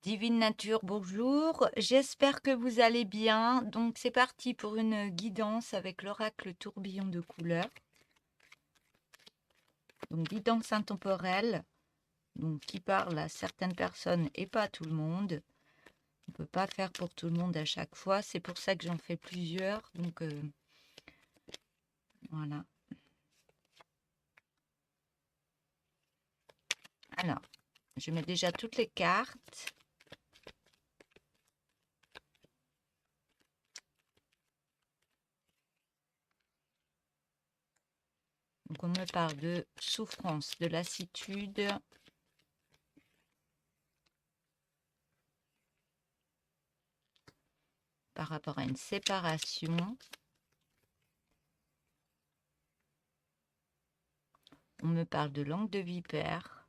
Divine Nature, bonjour. J'espère que vous allez bien. Donc, c'est parti pour une guidance avec l'oracle tourbillon de couleurs. Donc, guidance intemporelle, donc qui parle à certaines personnes et pas à tout le monde. On ne peut pas faire pour tout le monde à chaque fois. C'est pour ça que j'en fais plusieurs. Donc, voilà. Alors, je mets déjà toutes les cartes. Donc, on me parle de souffrance, de lassitude, par rapport à une séparation. On me parle de langue de vipère.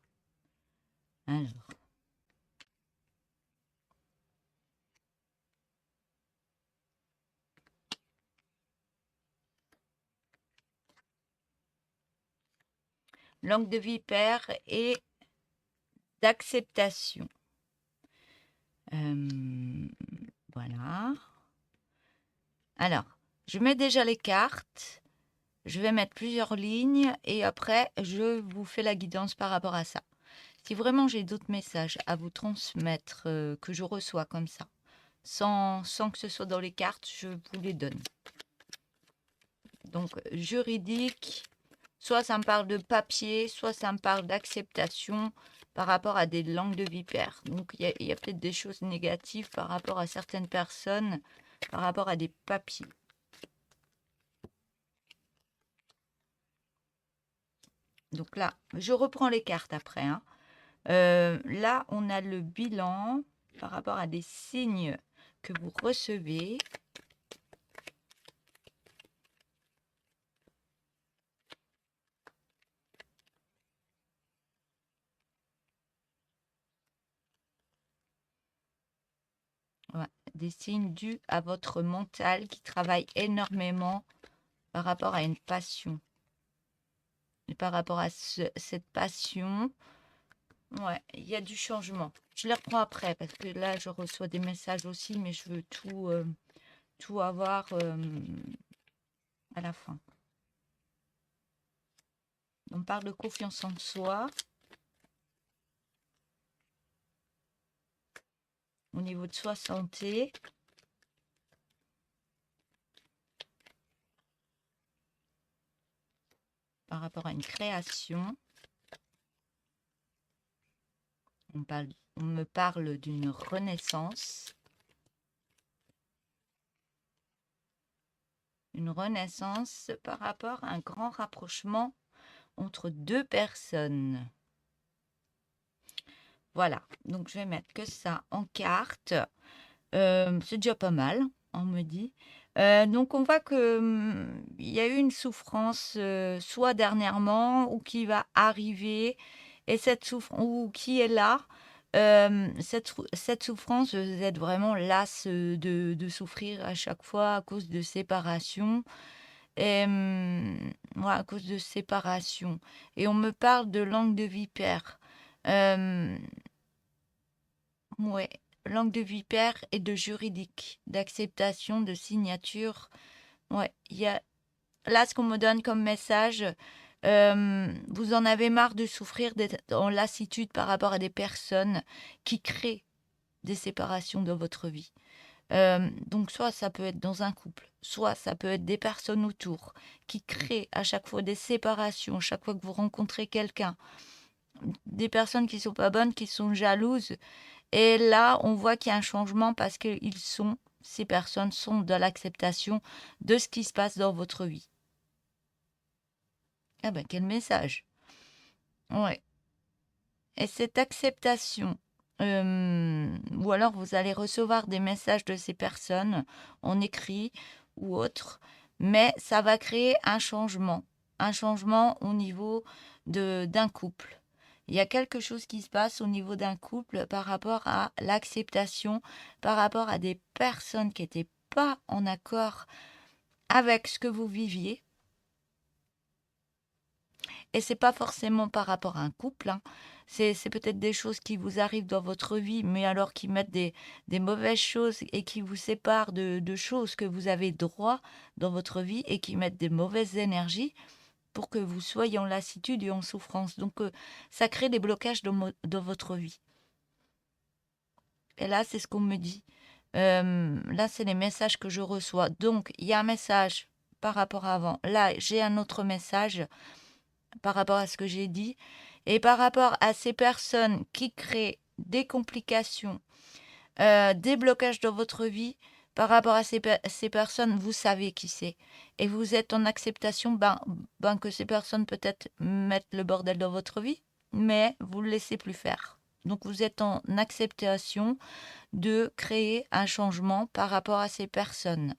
Alors, langue de vipère et d'acceptation. Voilà. Alors, je mets déjà les cartes. Je vais mettre plusieurs lignes et après, je vous fais la guidance par rapport à ça. Si vraiment j'ai d'autres messages à vous transmettre que je reçois comme ça, sans que ce soit dans les cartes, je vous les donne. Donc, juridique, soit ça me parle de papier, soit ça me parle d'acceptation par rapport à des langues de vipère. Donc, il y a peut-être des choses négatives par rapport à certaines personnes, par rapport à des papiers. Donc là, je reprends les cartes après, hein. Là, on a le bilan par rapport à des signes que vous recevez. Ouais, des signes dus à votre mental qui travaille énormément par rapport à une passion. Et par rapport à cette passion, ouais, il y a du changement. Je les reprends après parce que là, je reçois des messages aussi, mais je veux tout avoir à la fin. On parle de confiance en soi. Au niveau de soi santé. Par rapport à une création. On me parle d'une renaissance. Une renaissance par rapport à un grand rapprochement entre deux personnes. Voilà, donc je vais mettre que ça en carte. C'est déjà pas mal, on me dit. Donc on voit que il y a eu une souffrance, soit dernièrement ou qui va arriver, et cette souffrance ou qui est là. Cette souffrance, vous êtes vraiment lasse de souffrir à chaque fois à cause de séparation. Et, ouais, à cause de séparation. Et on me parle de langue de vipère. Euh, ouais, langue de vipère et de juridique, d'acceptation, de signature. Ouais, il y a là ce qu'on me donne comme message. Vous en avez marre de souffrir, d'être en lassitude par rapport à des personnes qui créent des séparations dans votre vie. Donc soit ça peut être dans un couple, soit ça peut être des personnes autour qui créent à chaque fois des séparations, chaque fois que vous rencontrez quelqu'un, des personnes qui sont pas bonnes, qui sont jalouses. Et là, on voit qu'il y a un changement parce que ces personnes sont dans l'acceptation de ce qui se passe dans votre vie. Ah ben quel message. Ouais. Et cette acceptation, ou alors vous allez recevoir des messages de ces personnes en écrit ou autre, mais ça va créer un changement au niveau d'un couple. Il y a quelque chose qui se passe au niveau d'un couple par rapport à l'acceptation, par rapport à des personnes qui n'étaient pas en accord avec ce que vous viviez. Et c'est pas forcément par rapport à un couple, hein. C'est peut-être des choses qui vous arrivent dans votre vie, mais alors qui mettent des mauvaises choses et qui vous séparent de choses que vous avez droit dans votre vie et qui mettent des mauvaises énergies pour que vous soyez en lassitude et en souffrance. Donc, ça crée des blocages dans votre vie. Et là, c'est ce qu'on me dit. Là, c'est les messages que je reçois. Donc, il y a un message par rapport à avant. Là, j'ai un autre message par rapport à ce que j'ai dit. Et par rapport à ces personnes qui créent des complications, des blocages dans votre vie, par rapport à ces personnes, vous savez qui c'est. Et vous êtes en acceptation que ces personnes peut-être mettent le bordel dans votre vie, mais vous ne le laissez plus faire. Donc vous êtes en acceptation de créer un changement par rapport à ces personnes.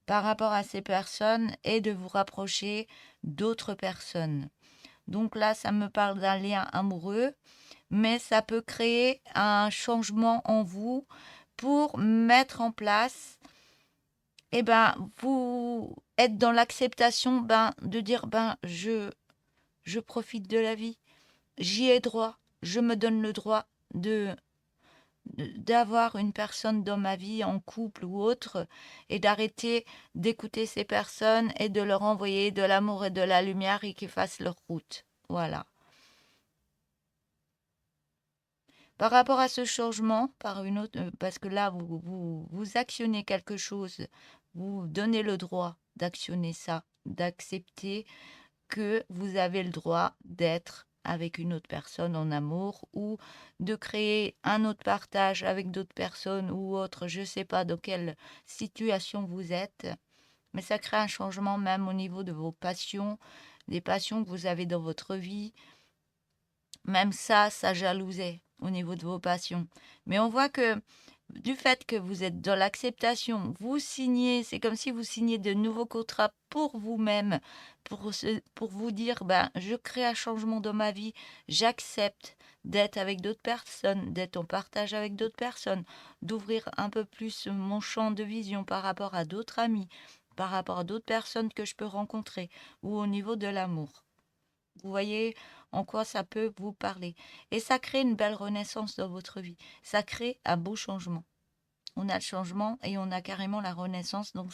Par rapport à ces personnes et de vous rapprocher d'autres personnes. Donc là, ça me parle d'un lien amoureux, mais ça peut créer un changement en vous pour mettre en place, vous êtes dans l'acceptation, de dire, je profite de la vie, j'y ai droit, je me donne le droit de d'avoir une personne dans ma vie en couple ou autre et d'arrêter d'écouter ces personnes et de leur envoyer de l'amour et de la lumière et qu'ils fassent leur route. Voilà. Par rapport à ce changement, par une autre, parce que là, vous actionnez quelque chose, vous donnez le droit d'actionner ça, d'accepter que vous avez le droit d'être avec une autre personne en amour ou de créer un autre partage avec d'autres personnes ou autre, je ne sais pas dans quelle situation vous êtes, mais ça crée un changement même au niveau de vos passions, des passions que vous avez dans votre vie. Même ça jalousait au niveau de vos passions. Mais on voit que du fait que vous êtes dans l'acceptation, vous signez, c'est comme si vous signez de nouveaux contrats pour vous-même, pour vous dire, je crée un changement dans ma vie, j'accepte d'être avec d'autres personnes, d'être en partage avec d'autres personnes, d'ouvrir un peu plus mon champ de vision par rapport à d'autres amis, par rapport à d'autres personnes que je peux rencontrer, ou au niveau de l'amour. Vous voyez en quoi ça peut vous parler. Et ça crée une belle renaissance dans votre vie. Ça crée un beau changement. On a le changement et on a carrément la renaissance. Donc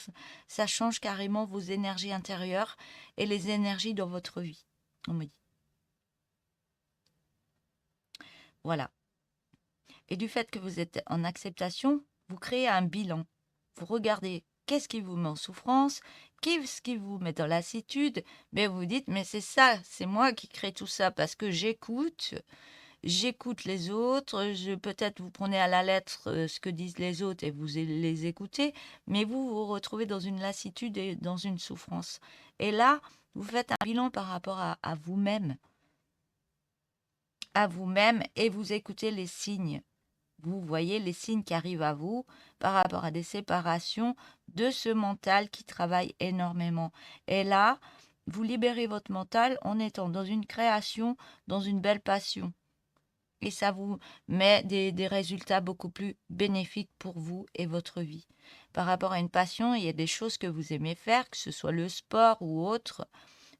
ça change carrément vos énergies intérieures et les énergies dans votre vie. On me dit. Voilà. Et du fait que vous êtes en acceptation, vous créez un bilan. Vous regardez qu'est-ce qui vous met en souffrance, qu'est-ce qui vous met dans lassitude, mais vous dites, mais c'est ça, c'est moi qui crée tout ça parce que j'écoute les autres, peut-être vous prenez à la lettre ce que disent les autres et vous les écoutez, mais vous vous retrouvez dans une lassitude et dans une souffrance. Et là, vous faites un bilan par rapport à vous-même et vous écoutez les signes. Vous voyez les signes qui arrivent à vous par rapport à des séparations de ce mental qui travaille énormément. Et là, vous libérez votre mental en étant dans une création, dans une belle passion. Et ça vous met des résultats beaucoup plus bénéfiques pour vous et votre vie. Par rapport à une passion, il y a des choses que vous aimez faire, que ce soit le sport ou autre.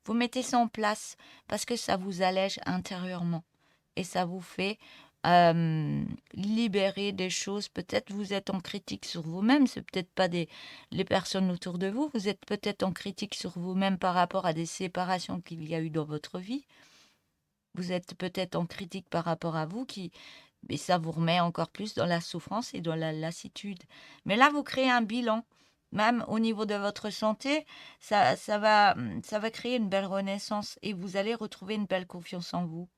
Vous mettez ça en place parce que ça vous allège intérieurement et ça vous fait libérer des choses. Peut-être vous êtes en critique sur vous-même, c'est peut-être pas les personnes autour de vous. Vous êtes peut-être en critique sur vous-même par rapport à des séparations qu'il y a eu dans votre vie. Vous êtes peut-être en critique par rapport à vous et ça vous remet encore plus dans la souffrance et dans la lassitude. Mais là, vous créez un bilan. Même au niveau de votre santé, ça va créer une belle renaissance et vous allez retrouver une belle confiance en vous.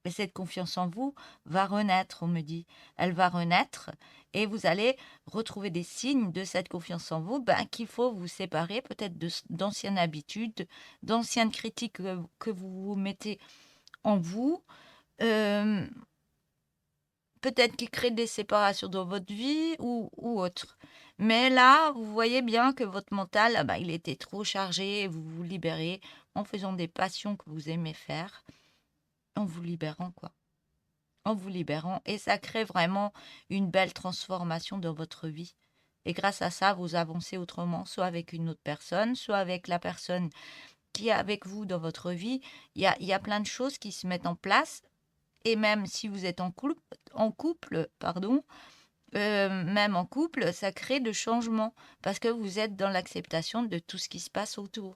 Et cette confiance en vous va renaître, on me dit. Elle va renaître et vous allez retrouver des signes de cette confiance en vous qu'il faut vous séparer peut-être d'anciennes habitudes, d'anciennes critiques que vous vous mettez en vous. Euh, Peut-être qui crée des séparations dans votre vie ou autre. Mais là, vous voyez bien que votre mental, il était trop chargé et vous vous libérez en faisant des passions que vous aimez faire, en vous libérant, quoi. En vous libérant. Et ça crée vraiment une belle transformation dans votre vie. Et grâce à ça, vous avancez autrement, soit avec une autre personne, soit avec la personne qui est avec vous dans votre vie, il y a plein de choses qui se mettent en place. Et même si vous êtes en couple, pardon, même en couple, ça crée de changements parce que vous êtes dans l'acceptation de tout ce qui se passe autour.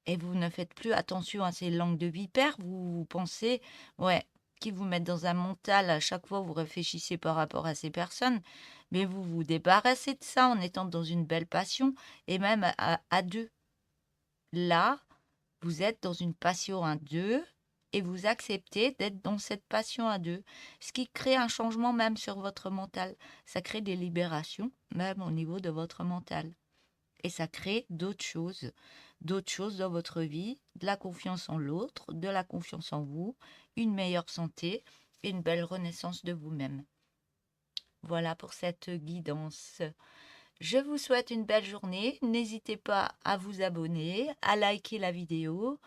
Et vous ne faites plus attention à ces langues de vipère, vous pensez, ouais, qui vous mettent dans un mental à chaque fois, vous réfléchissez par rapport à ces personnes, mais vous vous débarrassez de ça en étant dans une belle passion et même à deux. Là, vous êtes dans une passion à deux et vous acceptez d'être dans cette passion à deux, ce qui crée un changement même sur votre mental. Ça crée des libérations, même au niveau de votre mental. Et ça crée d'autres choses dans votre vie, de la confiance en l'autre, de la confiance en vous, une meilleure santé et une belle renaissance de vous-même. Voilà pour cette guidance. Je vous souhaite une belle journée. N'hésitez pas à vous abonner, à liker la vidéo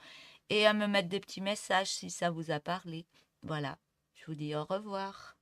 et à me mettre des petits messages si ça vous a parlé. Voilà, je vous dis au revoir.